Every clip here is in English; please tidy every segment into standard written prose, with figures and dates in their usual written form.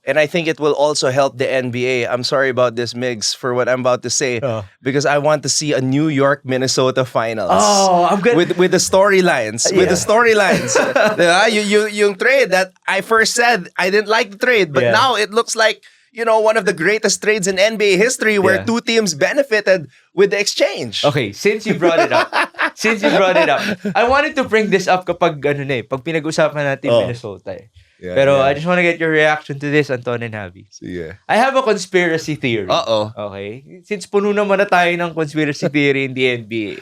And I think it will also help the NBA. I'm sorry about this, Migs, for what I'm about to say, because I want to see a New York Minnesota finals. Oh, I'm good. With the storylines. With the storylines. Yung trade that I first said I didn't like the trade, but now it looks like, one of the greatest trades in NBA history where two teams benefited with the exchange. Okay, since you brought it up, I wanted to bring this up kapag pag pinag-usapan natin Minnesota eh. Pero I just want to get your reaction to this, Anton and Javi. Yeah. I have a conspiracy theory. Okay. Since puno naman na tayo ng conspiracy theory in the NBA.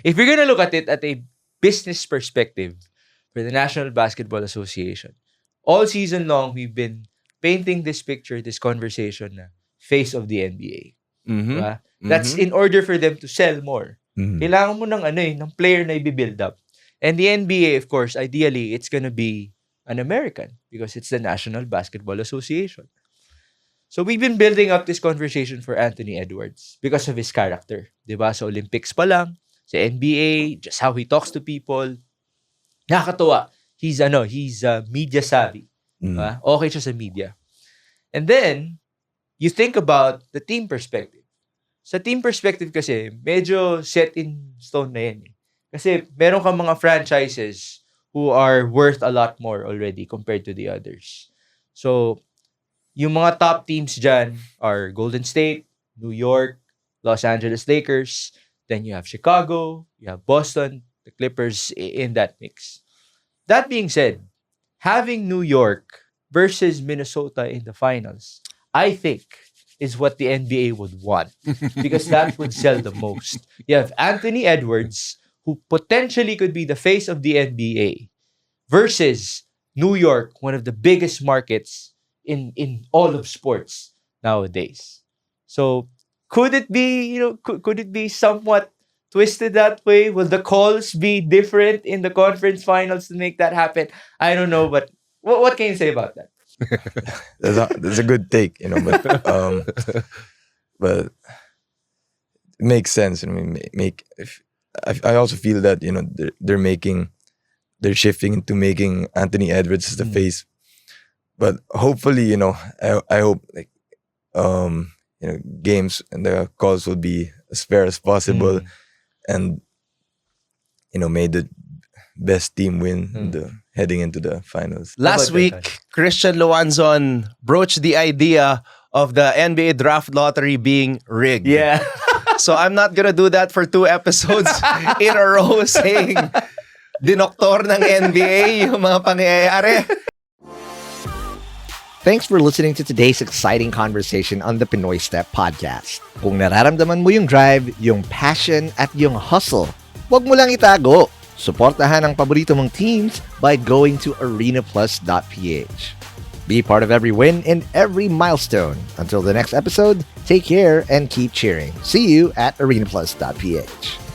If you're gonna look at it at a business perspective for the National Basketball Association, all season long, we've been painting this picture, this conversation na face of the NBA. Diba? That's in order for them to sell more. Kailangan mo ng player na i-build up. And the NBA, of course, ideally, it's gonna be an American because it's the National Basketball Association. So we've been building up this conversation for Anthony Edwards because of his character. Diba? Sa Olympics pa lang, sa NBA, just how he talks to people. Nakakatuwa. He's media savvy. Diba? Okay siya sa media. And then, you think about the team perspective. Sa team perspective kasi, medyo set in stone na yan. Kasi meron kang mga franchises who are worth a lot more already compared to the others. So, yung mga top teams dyan are Golden State, New York, Los Angeles Lakers, then you have Chicago, you have Boston, the Clippers in that mix. That being said, having New York versus Minnesota in the finals, I think, is what the NBA would want because that would sell the most. You have Anthony Edwards, who potentially could be the face of the NBA, versus New York, one of the biggest markets in all of sports nowadays. So could it be, could it be somewhat twisted that way? Will the calls be different in the conference finals to make that happen? I don't know, but what can you say about that? That's a good take, but it makes sense. I mean, I also feel that they're shifting into making Anthony Edwards as the face, but hopefully, I hope games and the calls will be as fair as possible, and may the best team win heading into the finals. Last week, Christian Luanzon broached the idea of the NBA draft lottery being rigged. Yeah. So I'm not gonna do that for 2 episodes in a row saying dinoktor ng NBA yung mga pangyayari. Thanks for listening to today's exciting conversation on the Pinoy Step Podcast. Kung nararamdaman mo yung drive, yung passion, at yung hustle, huwag mo lang itago. Suportahan ang paborito mong teams by going to arenaplus.ph. Be part of every win and every milestone. Until the next episode, take care and keep cheering. See you at arenaplus.ph.